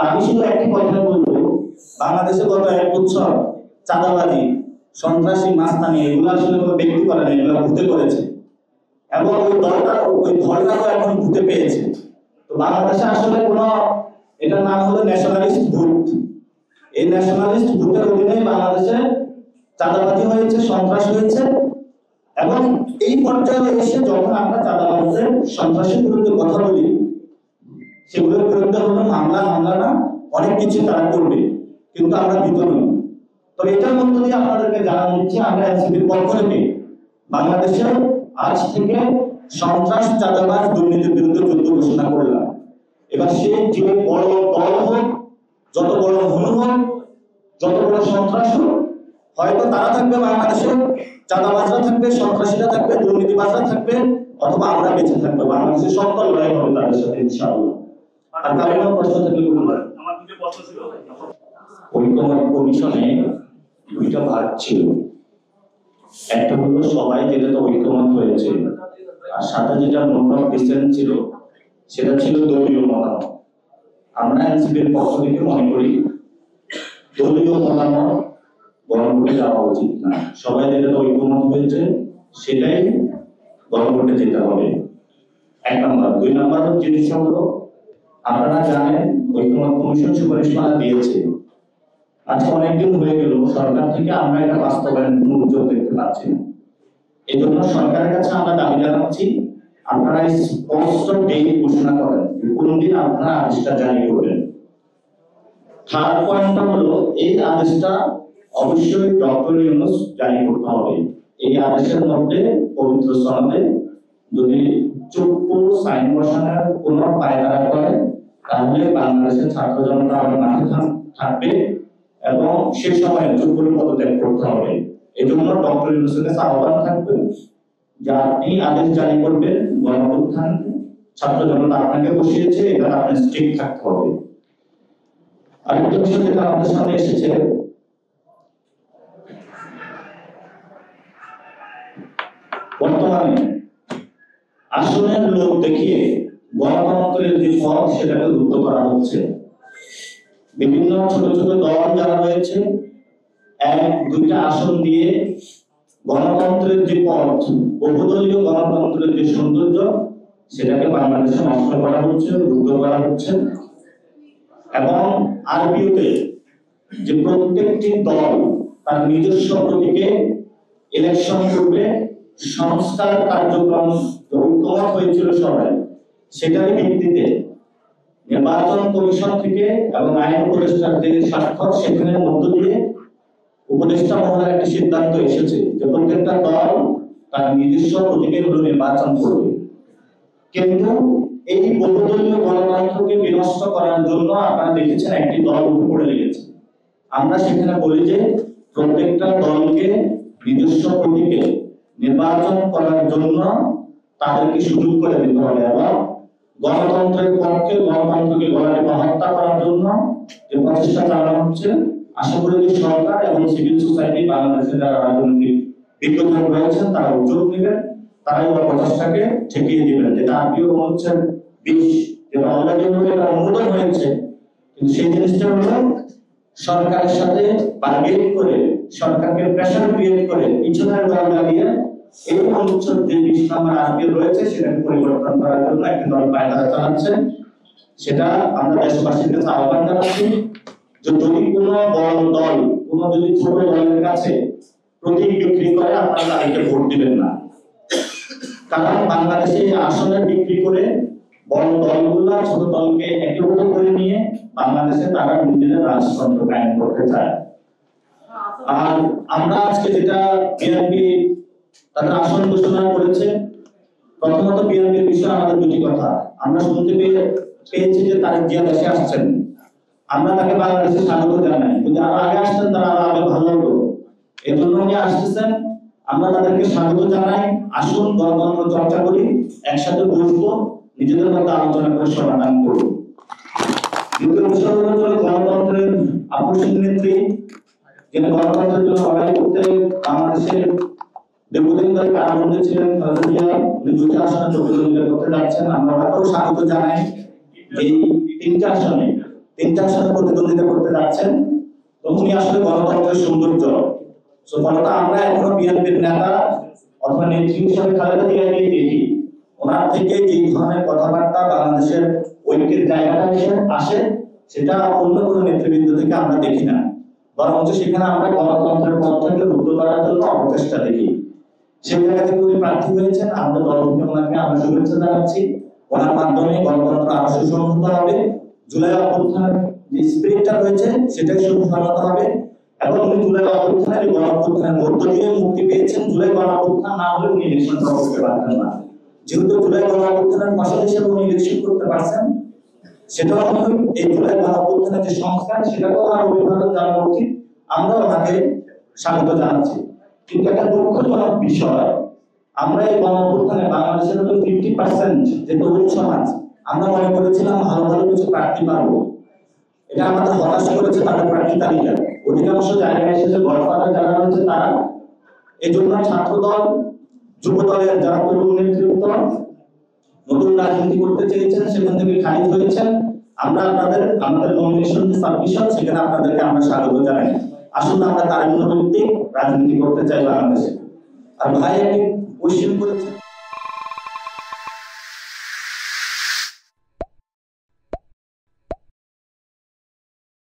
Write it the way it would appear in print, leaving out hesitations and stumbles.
আমি শুধু একটি কথা বলবো, বাংলাদেশে গত 1 বছর চাঁদাবাজি, সন্ত্রাসী, মাস্তানি এগুলো আসলে কোনো ব্যক্তি করে না, এগুলো ভূতে করেছে এবং ওই ধরটাও এখন ভূতে পেয়েছে। তো বাংলাদেশে আসলে কোনো, এটার নাম হলো ন্যাশনালিস্ট ভূত। এই ন্যাশনালিস্ট ভূতের অধীনে বাংলাদেশে চাঁদাবাজি হয়েছে, সন্ত্রাস হয়েছে এবং এই পর্যায়ে এসে যখন আমরা চাঁদাবাজদের, সন্ত্রাসের বিরুদ্ধে কথা বলি, সেগুলোর বিরুদ্ধে হলো হামলা না অনেক কিছু তারা করবে, কিন্তু আমরা ভীত নই। তবে এটার মধ্য দিয়ে আপনাদেরকে জানানো দিচ্ছি, আমরা এনসিপির পক্ষ থেকে বাংলাদেশে আজ থেকে সন্ত্রাস, চাঁদাবাজ, দুর্নীতির বিরুদ্ধে যুদ্ধ ঘোষণা করলাম। এবার সে যে বড় দল হোক, যত বড় হনু হোক, যত বড় সন্ত্রাস হোক, হয়তো তারা থাকবে বাংলাদেশে, চাঁদাবাজরা থাকবে, সন্ত্রাসীরা থাকবে, দুর্নীতিবাজরা থাকবে, অথবা আমরা বেঁচে থাকবো। বাংলাদেশের সত্য লড়াই হবে তাদের সাথে ইনশাআল্লাহ। আর কারণ প্রশ্ন থেকে আমার দুটো প্রশ্ন ছিল। ঐক্যমত কমিশনে দুইটা ভাগ ছিল, একটা হলো সবাই যেটাতে ঐক্যমত হয়েছে, আর সাথে যেটা নোট অফ ডিসেন্ট ছিল সেটা ছিল দলীয় মতামত। আমরা এনসিপির পক্ষ থেকে মনে করি দলীয় মতামত গণভোটে যাওয়া উচিত না, সবাই যেটাতে ঐক্যমত হয়েছে সেটাই গণভোটে যেতে হবে, 1 নম্বর। 2 নম্বর জিনিস হলো, আপনারা জানেন ঐক্যমত কমিশন সুপারিশমালা দিয়েছে, আজকে অনেকদিন হয়ে গেল, সরকার থেকে আমরা এটা বাস্তবায়ন উদ্যোগ দেখতে পাচ্ছি না। এই জন্য সরকারের কাছে আমরা দাবি জানাচ্ছি, আপনারা স্পষ্ট ডেট ঘোষণা করেন কোন দিন আপনারা আদেশটা জারি করবেন। থার্ড পয়েন্টটা হলো, এই আদেশটা অবশ্যই ডক্টর ইউনূস জারি করতে হবে। এই আদেশের মধ্যে পবিত্র সনদে যদি চুক্তি সাইন বসানোর কোন পায়তারা করে, তাহলে বাংলাদেশের ছাত্র জনতা আবার মাঠে থাকবে এবং সে সময় চুক্তির পদত্যাগ করতে হবে। এই জন্য ডক্টর ইউনূসের কাছে আহ্বান থাকবে যে আপনি আদেশ জারি করবেন, গণঅভ্যুত্থান ছাত্র জনতা আপনাকে বসিয়েছে, এটা আপনি স্ট্রিক্ট থাকতে হবে। আরেকটা বিষয় যেটা আমাদের সামনে এসেছে, বর্তমানে আসনের লোক দেখিয়ে গণতন্ত্রের যে পথ সেটাকে রুদ্ধ করা হচ্ছে। বিভিন্ন ছোট ছোট দল যারা রয়েছে, 1-2টা আসন দিয়ে গণতন্ত্রের যে পথ, বহুদলীয় গণতন্ত্রের যে সৌন্দর্য, সেটাকে বাংলাদেশে নষ্ট করা হচ্ছে, রুদ্ধ করা হচ্ছে। এবং আরপিওতে যে প্রত্যেকটি দল তার নিজস্ব প্রতীকে ইলেকশন করবে, সংস্কার কার্যক্রম ঐক্যমত হয়েছিল সবাই, সেটার ভিত্তিতে নির্বাচন কমিশন থেকে এবং আইন উপদেষ্টার যে স্বাক্ষর, সেখানের মধ্য দিয়ে উপদেষ্টা মহলের একটি সিদ্ধান্ত এসেছে যে প্রত্যেকটা দল তার নিজস্ব প্রতীকে নির্বাচন করবে। কিন্তু এই বহুদলীয় গণতন্ত্রকে বিনষ্ট করার জন্য আপনারা দেখেছেন একটি দল উঠে পড়ে লেগেছে। আমরা সেখানে বলি যে প্রত্যেকটা দলকে নিজস্ব প্রতীকে নির্বাচন করার জন্য তাদেরকে সুযোগ করে দিতে হবে এবং গণতন্ত্রের পক্ষে, গণতন্ত্রকে গলায় হত্যা করার জন্য যে প্রচেষ্টা চালানো হচ্ছে, আশা করি যে সরকার এবং সিভিল সোসাইটি, বাংলাদেশের যারা রাজনৈতিক বিজ্ঞজন রয়েছেন, তারা উদ্যোগ নেবেন, তারাই ওই প্রচেষ্টাকে ঠেকিয়ে দিবেন। যেটা আপিও হচ্ছে 20, যেটা অলরেডি এটা অনুমোদন হয়েছে, কিন্তু সেই জিনিসটা হলো সরকারের সাথে বার্গেন করে, সরকারকে প্রেসার ক্রিয়েট করে, পিছনের দল লাগিয়ে এই অনুচ্ছেদ যে 20 নম্বর আপিও রয়েছে সেটাকে পরিবর্তন করার জন্য একটা দল পায়তারা চালাচ্ছে। সেটা আমরা দেশবাসীর কাছে আহ্বান জানাচ্ছি যে যদি কোনো বড় দল, কোনো যদি ছোট দলের কাছে প্রতীক বিক্রি করে, আপনারা তাদেরকে ভোট দিবেন না। কারণ বাংলাদেশে আসনে বিক্রি করে বড় দলগুলা ছোট দলকে একীভূত করে নিয়ে বাংলাদেশে তারা নিজেদের রাজতন্ত্র কায়েম করতে চায়। আর আমরা আজকে যেটা বিএনপি তাদের আসন ঘোষণা করেছে, প্রথমত বিএনপির বিষয়ে আমাদের দুটি কথা। আমরা শুনতে পেয়েছি যে তারেক জিয়া দেশে আসছেন, আমরা তাকে বাংলাদেশে স্বাগত জানাই। যদি আরো আগে আসতেন তারা আরো ভালো হতো, এই জন্য উনি আসতেছেন, আমরা তাদেরকে স্বাগত জানাই। আসুন গণতন্ত্র চর্চা করি, একসাথে বসবো, নিজেদের মধ্যে আলোচনা করে সমাধান করবো। দ্বিতীয় বিষয় হলো গণতন্ত্রের আপসীন নেত্রী, যিনি গণতন্ত্রের জন্য লড়াই করতে বাংলাদেশের দীর্ঘদিন ধরে কারাবন্দী ছিলেন, উনি 2টা আসনে প্রতিদ্বন্দ্বিতা করতে যাচ্ছেন। আমরা ওনাকেও স্বাগত জানাই। এই 3টা আসনে তিনটা আসনে প্রতিদ্বন্দ্বিতা করতে যাচ্ছেন। তো উনি আসলে গণতন্ত্রের সৌন্দর্য। তো ফলত আমরা এখনো বিএনপির নেতা অথবা নেত্রী হিসেবে খালেদা জিয়াকে দেখি, ওনার থেকে যে ধরনের কথাবার্তা বাংলাদেশের ঐক্যের জায়গাটা আসে সেটা অন্য কোনো নেতৃবৃন্দ থেকে আমরা দেখি না, বরঞ্চ সেখানে আমরা গণতন্ত্রের পথটাকে রুদ্ধ করার জন্য অপচেষ্টা দেখি। সেই জায়গা থেকে উনি প্রার্থী হয়েছেন, আমরা দল থেকে ওনাকে আমরা শুভেচ্ছা জানাচ্ছি। ওনার মাধ্যমে গণতন্ত্র আরো সুসংহত হবে, জুলাই অভ্যুত্থানের যে স্পিরিটটা রয়েছে সেটাই সুসংহত হবে। এবং উনি জুলাই অভ্যুত্থানের গণ অভ্যুত্থানের মধ্য দিয়ে মুক্তি পেয়েছেন। জুলাই গণ অভ্যুত্থান না হলে উনি ইলেকশনটা করতে পারতেন না। যেহেতু জুলাই গণ অভ্যুত্থানের ফসল হিসেবে উনি ইলেকশন করতে পারছেন, সেটাও আমাদের এই জুলাই গণ অভ্যুত্থানের যে সংস্কার সেটাকেও আমার অভিবাদন জানানো উচিত, আমরা ওনাকে স্বাগত জানাচ্ছি। কিন্তু একটা দুঃখজনক বিষয়, আমরা এই গণ অভ্যুত্থানে বাংলাদেশের মতো 50% যে তরুণ সমাজ, আমরা মনে করেছিলাম ভালো ভালো কিছু প্রার্থী পাবো। এটা আমাদের হতাশ করেছে তাদের প্রার্থী তালিকা। অধিকাংশ জায়গায় এসেছে গডফাদার যারা রয়েছে তারা। এই জন্য ছাত্রদল, যুব দলের যারা তরুণ নেতৃত্ব নতুন রাজনীতি করতে চেয়েছেন সেখান থেকে খারিজ হয়েছেন। আমরা আমাদের নমিনেশন যে সাবমিশন সেখানে আপনাদেরকে আমরা স্বাগত জানাই। আসুন আমরা তারুণ্য ভিত্তিক রাজনীতি করতে চাই বাংলাদেশে। আর ভাই একটি কোশ্চেন করেছেন।